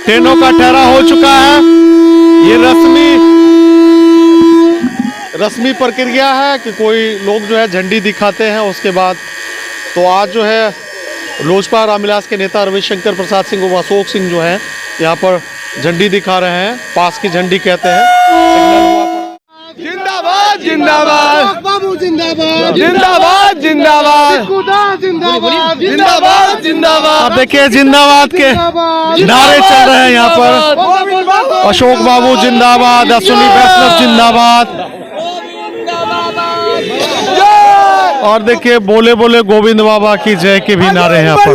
ट्रेनों का ठहराव हो चुका है। ये रस्मी प्रक्रिया है कि कोई लोग जो है झंडी दिखाते हैं, उसके बाद तो आज जो है लोजपा रामविलास के नेता रविशंकर प्रसाद सिंह और अशोक सिंह जो है यहाँ पर झंडी दिखा रहे हैं। पास की झंडी कहते हैं। सिग्नल हुआ पर जिंदाबाद जिंदाबाद बाबू जिंदाबाद जिंदाबाद जिंदाबाद जिंदाबाद जिंदाबाद जिंदाबाद। आप देखिए जिंदाबाद के नारे चल रहे हैं यहाँ पर। अशोक बाबू जिंदाबाद, अश्विनी वैष्णव जिंदाबाद। और देखिए बोले बोले गोविंद बाबा की जय के भी नारे हैं यहाँ पर।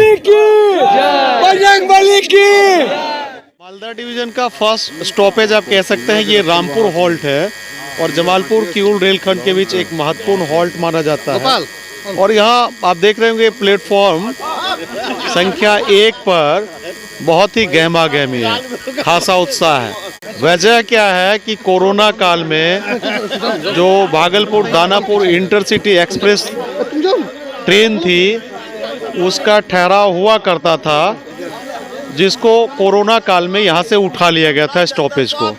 मालदा डिवीजन का फर्स्ट स्टॉपेज आप कह सकते हैं ये रामपुर हॉल्ट है और जमालपुर किऊल रेलखंड के बीच एक महत्वपूर्ण हॉल्ट माना जाता है। और यहाँ आप देख रहे होंगे प्लेटफॉर्म संख्या 1 पर बहुत ही गहमा गहमी है, खासा उत्साह है। वजह क्या है कि कोरोना काल में जो Bhagalpur Danapur intercity express train थी उसका ठहराव हुआ करता था, जिसको कोरोना काल में यहाँ से उठा लिया गया था स्टॉपेज को।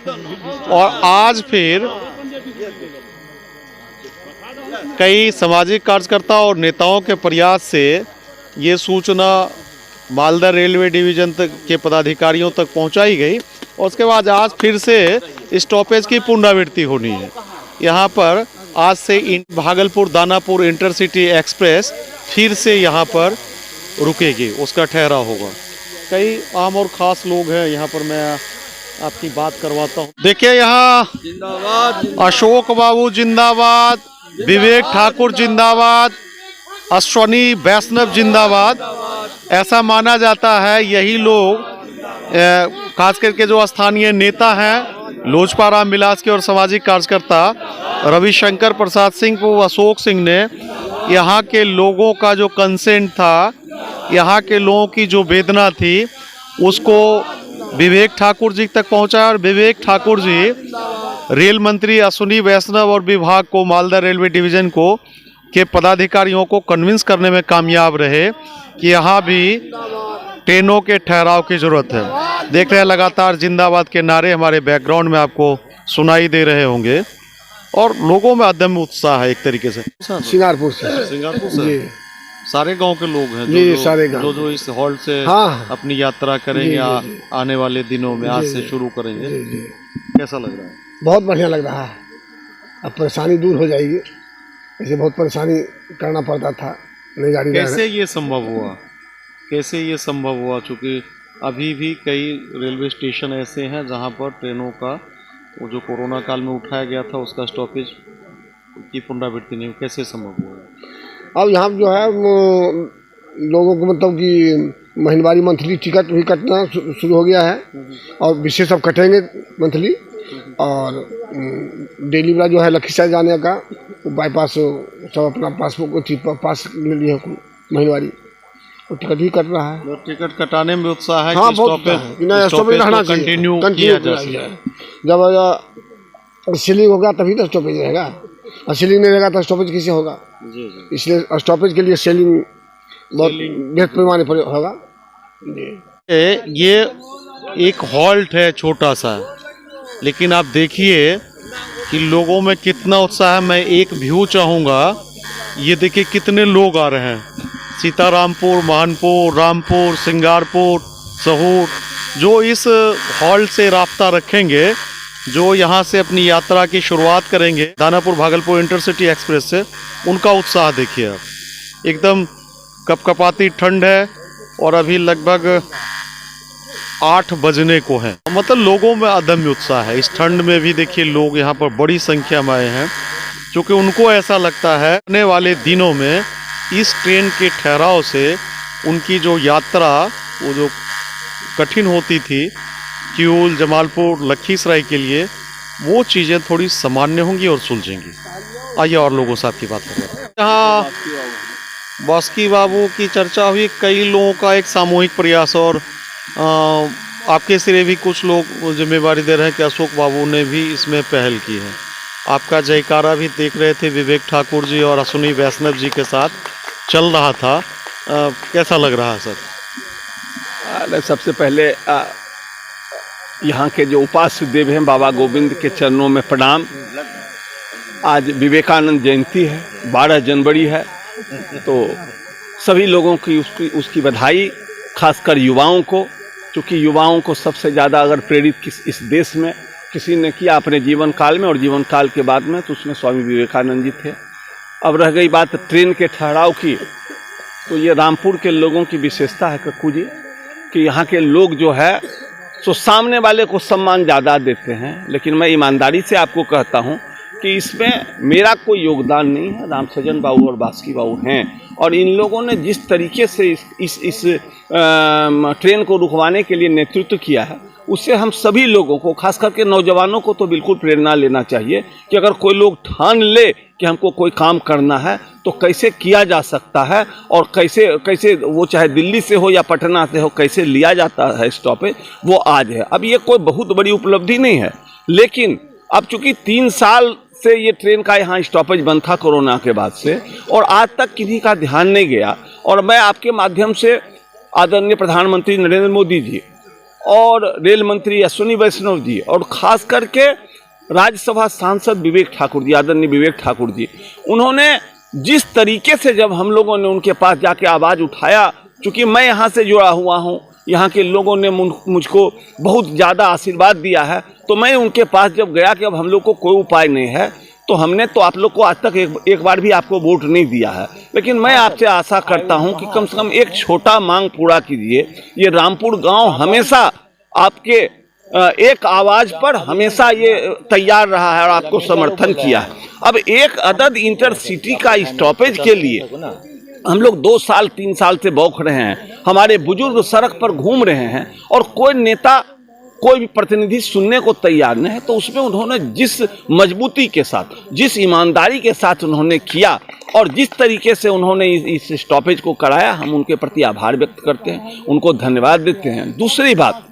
और आज फिर कई सामाजिक कार्यकर्ता और नेताओं के प्रयास से ये सूचना मालदा रेलवे डिवीजन तक के पदाधिकारियों तक पहुंचाई गई और उसके बाद आज फिर से स्टॉपेज की पुनरावृत्ति होनी है। यहाँ पर आज से भागलपुर दानापुर इंटरसिटी एक्सप्रेस फिर से यहाँ पर रुकेगी, उसका ठहराव होगा। कई आम और ख़ास लोग हैं यहाँ पर, मैं आपकी बात करवाता हूँ। देखिए यहाँ अशोक बाबू जिंदाबाद, विवेक ठाकुर जिंदाबाद, अश्विनी वैष्णव जिंदाबाद। ऐसा माना जाता है यही लोग खास करके जो स्थानीय नेता हैं लोजपा रामविलास के और सामाजिक कार्यकर्ता रविशंकर प्रसाद सिंह को अशोक सिंह ने यहाँ के लोगों का जो कंसेंट था, यहाँ के लोगों की जो वेदना थी उसको विवेक ठाकुर जी तक पहुँचाया। और विवेक ठाकुर जी रेल मंत्री अश्विनी वैष्णव और विभाग को, मालदा रेलवे डिवीजन को के पदाधिकारियों को कन्विंस करने में कामयाब रहे कि यहाँ भी ट्रेनों के ठहराव की ज़रूरत है। देख रहे हैं लगातार जिंदाबाद के नारे हमारे बैकग्राउंड में आपको सुनाई दे रहे होंगे और लोगों में अदम्य उत्साह है एक तरीके से। सिंगारपुर से जी। सारे गांव के लोग हैं जी, सारे गांव जो इस हॉल से अपनी यात्रा करेंगे आने वाले दिनों में, आज से शुरू करेंगे। कैसा लग रहा है? बहुत बढ़िया लग रहा है। अब परेशानी दूर हो जाएगी। ऐसे बहुत परेशानी करना पड़ता था, नई गाड़ी। कैसे ये संभव हुआ? कैसे ये संभव हुआ? चूँकि अभी भी कई रेलवे स्टेशन ऐसे हैं जहाँ पर ट्रेनों का वो जो कोरोना काल में उठाया गया था उसका स्टॉपेज की पुनरावृत्ति नहीं, कैसे संभव हुआ? अब यहाँ जो है लोगों को मतलब कि महीनवारी मंथली टिकट भी कटना शुरू हो गया है और विशेष अब कटेंगे मंथली। और डेली वाला जो है लखीसराय जाने का बाईपास सब अपना पासपोर्ट पास ले लिए महीनवारी और टिकट ही कट रहा है। टिकट कटाने में उत्साह है। हाँ, स्टॉपेज रहना चाहिए, कंटिन्यू किया जाए। जब सीलिंग होगा तभी तो स्टॉपेज रहेगा, और सीलिंग नहीं रहेगा तो स्टॉपेज कैसे होगा? इसलिए स्टॉपेज के लिए सीलिंग बहुत बेहद पैमाने पर होगा। ये एक हॉल्ट है छोटा सा, लेकिन आप देखिए कि लोगों में कितना उत्साह है। मैं एक व्यू चाहूँगा, ये देखिए कितने लोग आ रहे हैं। सीतारामपुर, महानपुर, रामपुर, सिंगारपुर, सहूर, जो इस हॉल से राब्ता रखेंगे, जो यहाँ से अपनी यात्रा की शुरुआत करेंगे दानापुर भागलपुर इंटरसिटी एक्सप्रेस से, उनका उत्साह देखिए आप। एकदम कपकपाती ठंड है और अभी लगभग 8 बजने को है, मतलब लोगों में अदम्य उत्साह है। इस ठंड में भी देखिए लोग यहाँ पर बड़ी संख्या में आए हैं, क्योंकि उनको ऐसा लगता है आने वाले दिनों में इस ट्रेन के ठहराव से उनकी जो यात्रा वो जो कठिन होती थी किऊल, जमालपुर, लखीसराय के लिए, वो चीज़ें थोड़ी सामान्य होंगी और सुलझेंगी। आइए और लोगों से आपकी बात करें। यहाँ बास्की बाबू की चर्चा हुई, कई लोगों का एक सामूहिक प्रयास और आपके सिरे भी कुछ लोग जिम्मेवारी दे रहे हैं कि अशोक बाबू ने भी इसमें पहल की है। आपका जयकारा भी देख रहे थे विवेक ठाकुर जी और अश्विनी वैष्णव जी के साथ चल रहा था। कैसा लग रहा है सर? सबसे पहले यहाँ के जो उपास्य देव हैं बाबा गोविंद के चरणों में प्रणाम। आज विवेकानंद जयंती है, 12 जनवरी है, तो सभी लोगों की उसकी बधाई, खासकर युवाओं को, क्योंकि युवाओं को सबसे ज़्यादा अगर प्रेरित इस देश में किसी ने किया अपने जीवन काल में और जीवन काल के बाद में, तो उसमें स्वामी विवेकानंद जी थे। अब रह गई बात ट्रेन के ठहराव की, तो ये रामपुर के लोगों की विशेषता है कक्कू जी कि यहाँ के लोग जो है सो सामने वाले को सम्मान ज़्यादा देते हैं, लेकिन मैं ईमानदारी से आपको कहता हूँ कि इसमें मेरा कोई योगदान नहीं है। रामसजन बाबू और बास्की बाबू हैं, और इन लोगों ने जिस तरीके से इस ट्रेन को रुकवाने के लिए नेतृत्व किया है, उससे हम सभी लोगों को, खास करके नौजवानों को तो बिल्कुल प्रेरणा लेना चाहिए कि अगर कोई लोग ठान ले कि हमको कोई काम करना है तो कैसे किया जा सकता है, और कैसे वो चाहे दिल्ली से हो या पटना से हो, कैसे लिया जाता है स्टॉपेज, वो आज है। अब ये कोई बहुत बड़ी उपलब्धि नहीं है, लेकिन अब चूंकि 3 साल से ये ट्रेन का यहाँ स्टॉपेज बंद था कोरोना के बाद से, और आज तक किसी का ध्यान नहीं गया। और मैं आपके माध्यम से आदरणीय प्रधानमंत्री नरेंद्र मोदी जी और रेल मंत्री अश्विनी वैष्णव जी और ख़ास करके राज्यसभा सांसद विवेक ठाकुर जी, आदरणीय विवेक ठाकुर जी, उन्होंने जिस तरीके से जब हम लोगों ने उनके पास जाके आवाज़ उठाया, चूँकि मैं यहाँ से जुड़ा हुआ हूँ, यहाँ के लोगों ने मुझको बहुत ज़्यादा आशीर्वाद दिया है, तो मैं उनके पास जब गया कि अब हम लोग को कोई उपाय नहीं है, तो हमने तो आप लोग को आज तक एक बार भी आपको वोट नहीं दिया है, लेकिन मैं आपसे आशा करता हूं कि कम से कम एक छोटा मांग पूरा कीजिए। ये रामपुर गांव हमेशा आपके एक आवाज़ पर हमेशा ये तैयार रहा है और आपको समर्थन किया है। अब एक अदद इंटरसिटी का स्टॉपेज के लिए हम लोग 2 साल 3 साल से बौख रहे हैं, हमारे बुजुर्ग सड़क पर घूम रहे हैं और कोई नेता, कोई भी प्रतिनिधि सुनने को तैयार नहीं है। तो उसमें उन्होंने जिस मजबूती के साथ, जिस ईमानदारी के साथ उन्होंने किया और जिस तरीके से उन्होंने इस स्टॉपेज को कराया, हम उनके प्रति आभार व्यक्त करते हैं, उनको धन्यवाद देते हैं। दूसरी बात,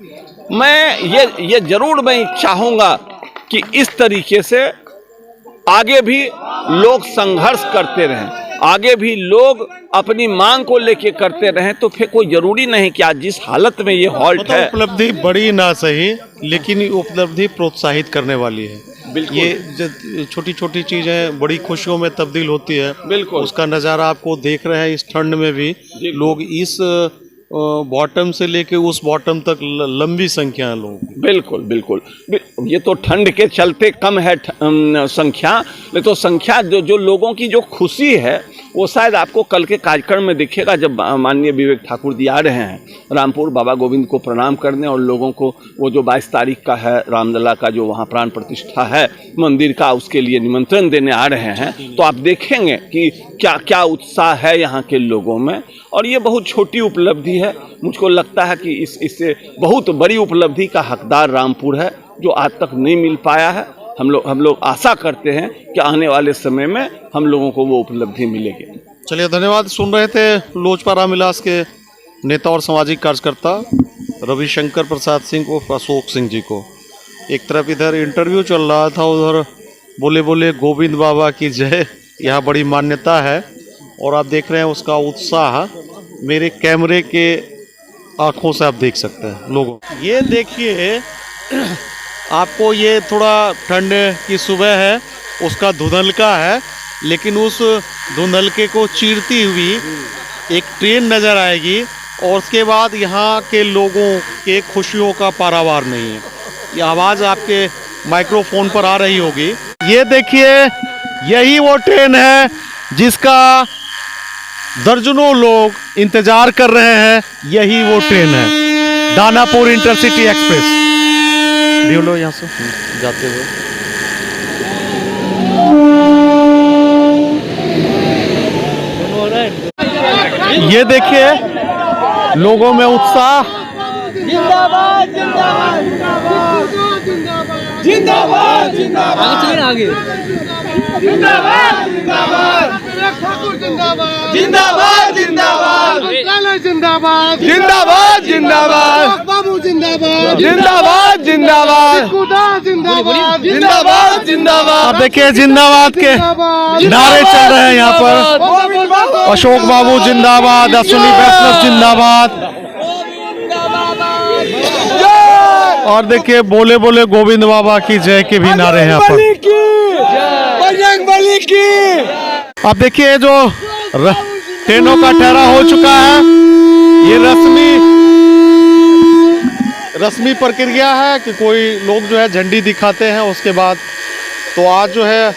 मैं ये जरूर मैं चाहूँगा कि इस तरीके से आगे भी लोग संघर्ष करते रहें, आगे भी लोग अपनी मांग को लेके करते रहें, तो फिर कोई जरूरी नहीं कि आज जिस हालत में ये हॉल्ट है, उपलब्धि बड़ी ना सही, लेकिन उपलब्धि प्रोत्साहित करने वाली है। ये छोटी छोटी चीजें बड़ी खुशियों में तब्दील होती है। बिल्कुल, उसका नज़ारा आपको देख रहे हैं। इस ठंड में भी लोग इस बॉटम से लेके उस बॉटम तक लंबी संख्या है लोग। बिल्कुल बिल्कुल, ये तो ठंड के चलते कम है संख्या, लेकिन तो संख्या जो लोगों की जो खुशी है वो शायद आपको कल के कार्यक्रम में दिखेगा, जब माननीय विवेक ठाकुर जी आ रहे हैं रामपुर बाबा गोविंद को प्रणाम करने, और लोगों को वो जो 22 तारीख का है रामलला का जो वहाँ प्राण प्रतिष्ठा है मंदिर का, उसके लिए निमंत्रण देने आ रहे हैं। तो आप देखेंगे कि क्या क्या उत्साह है यहाँ के लोगों में, और ये बहुत छोटी उपलब्धि है। मुझको लगता है कि इससे बहुत बड़ी उपलब्धि का हकदार रामपुर है, जो आज तक नहीं मिल पाया है। हम लोग आशा करते हैं कि आने वाले समय में हम लोगों को वो उपलब्धि मिलेगी। चलिए, धन्यवाद। सुन रहे थे लोजपा रामविलास के नेता और सामाजिक कार्यकर्ता रविशंकर प्रसाद सिंह उर्फ अशोक सिंह जी को। एक तरफ इधर इंटरव्यू चल रहा था, उधर बोले बोले गोविंद बाबा की जय, यहाँ बड़ी मान्यता है, और आप देख रहे हैं उसका उत्साह मेरे कैमरे के आँखों से आप देख सकते हैं लोगों। ये देखिए, आपको ये थोड़ा ठंड की सुबह है, उसका धुंधलका है, लेकिन उस धुंधलके को चीरती हुई एक ट्रेन नज़र आएगी, और उसके बाद यहाँ के लोगों के खुशियों का पारावार नहीं है। ये आवाज़ आपके माइक्रोफोन पर आ रही होगी। ये देखिए, यही वो ट्रेन है जिसका दर्जनों लोग इंतजार कर रहे हैं। यही वो ट्रेन है, दानापुर इंटरसिटी एक्सप्रेस। लो यहाँ से जाते हुए ये देखिए लोगों में उत्साह। जिंदाबाद जिंदाबाद जिंदाबाद जिंदाबाद आगे जिंदाबाद जिंदाबाद जिंदाबाद जिंदाबाद जिंदाबाद जिंदाबाद जिंदाबाद बाबू जिंदाबाद जिंदाबाद जिंदाबाद जिंदाबाद जिंदाबाद जिंदाबाद। अब देखिए जिंदाबाद के नारे चल रहे हैं यहाँ पर। अशोक बाबू जिंदाबाद, अश्विनी वैष्णव जिंदाबाद, और देखिए बोले बोले गोविंद बाबा की जय के भी नारे हैं यहाँ पर। बजरंग बली की। अब देखिए जो ट्रेनों का ठहराव हो चुका है, ये रस्मी प्रक्रिया है कि कोई लोग जो है झंडी दिखाते हैं। उसके बाद तो आज जो है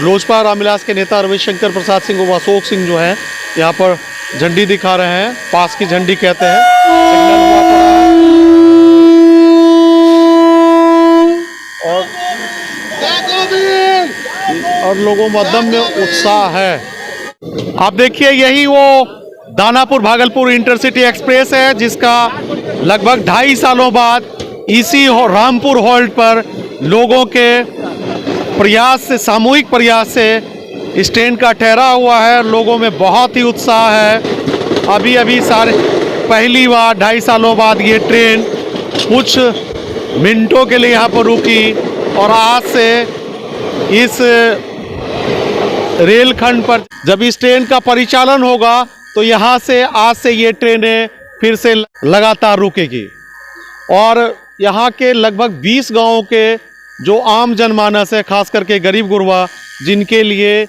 लोजपा रामविलास के नेता रविशंकर प्रसाद सिंह और अशोक सिंह जो है यहाँ पर झंडी दिखा रहे हैं, पास की झंडी कहते हैं। सिग्नल हुआ पड़ा है और लोगों में अदम्य उत्साह है। आप देखिए यही वो दानापुर भागलपुर इंटरसिटी एक्सप्रेस है जिसका लगभग 2.5 सालों बाद इसी रामपुर हॉल्ट पर लोगों के प्रयास से, सामूहिक प्रयास से इस ट्रेन का ठहरा हुआ है। लोगों में बहुत ही उत्साह है। अभी अभी पहली बार 2.5 सालों बाद ये ट्रेन कुछ मिनटों के लिए यहाँ पर रुकी और आज से इस रेलखंड पर जब इस ट्रेन का परिचालन होगा तो यहाँ से आज से ये ट्रेनें फिर से लगातार रुकेगी और यहाँ के लगभग 20 गांवों के जो आम जनमानस है, खास करके गरीब गुरबा, जिनके लिए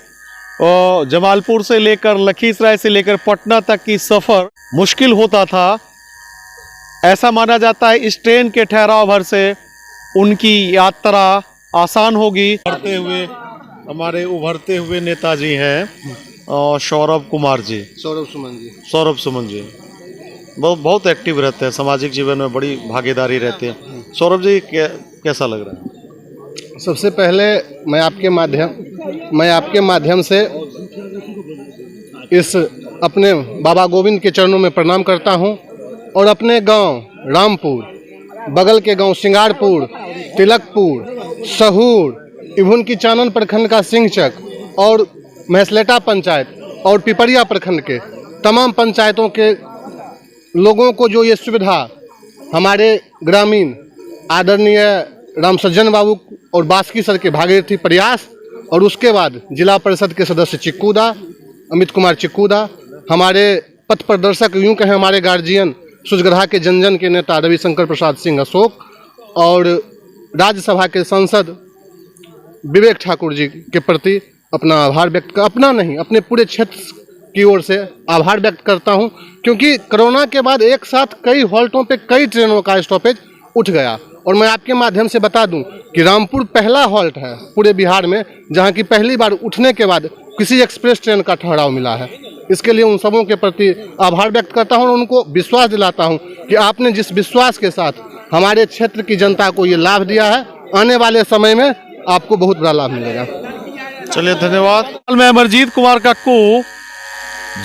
जमालपुर से लेकर लखीसराय से लेकर पटना तक की सफ़र मुश्किल होता था, ऐसा माना जाता है इस ट्रेन के ठहराव भर से उनकी यात्रा आसान होगी। हमारे उभरते हुए नेताजी हैं सौरभ कुमार जी, सौरभ सुमन जी बहुत एक्टिव रहते हैं, सामाजिक जीवन में बड़ी भागीदारी रहते हैं। सौरभ जी कैसा लग रहा है? सबसे पहले मैं आपके माध्यम से इस अपने बाबा गोविंद के चरणों में प्रणाम करता हूं और अपने गांव रामपुर, बगल के गांव सिंगारपुर, तिलकपुर, सहूर, इभुन की चानन प्रखंड का सिंहचक और महसलेटा पंचायत और पिपरिया प्रखंड के तमाम पंचायतों के लोगों को जो ये सुविधा हमारे ग्रामीण आदरणीय राम सज्जन बाबू और बास्की सर के भागीरथी प्रयास और उसके बाद जिला परिषद के सदस्य चिक्कूदा, अमित कुमार चिक्कूदा, हमारे पथ प्रदर्शक यूँ कहें हमारे गार्जियन सुजगढ़ा के जन के नेता रविशंकर प्रसाद सिंह अशोक और राज्यसभा के सांसद विवेक ठाकुर जी के प्रति अपना आभार अपने पूरे क्षेत्र की ओर से आभार व्यक्त करता हूं, क्योंकि कोरोना के बाद एक साथ कई हॉल्टों पे कई ट्रेनों का स्टॉपेज उठ गया। और मैं आपके माध्यम से बता दूं कि रामपुर पहला हॉल्ट है पूरे बिहार में जहां की पहली बार उठने के बाद किसी एक्सप्रेस ट्रेन का ठहराव मिला है। इसके लिए उन सबों के प्रति आभार व्यक्त करता हूं और उनको विश्वास दिलाता हूं कि आपने जिस विश्वास के साथ हमारे क्षेत्र की जनता को ये लाभ दिया है, आने वाले समय में आपको बहुत बड़ा लाभ मिलेगा। चलिए धन्यवाद। मैं अमरजीत कुमार कक्कू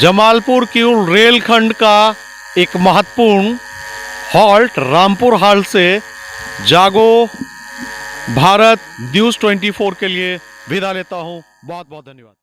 जमालपुर की रेलखंड का एक महत्वपूर्ण हॉल्ट रामपुर हॉल्ट से जागो भारत न्यूज़ 24 के लिए विदा लेता हूं। बहुत बहुत धन्यवाद।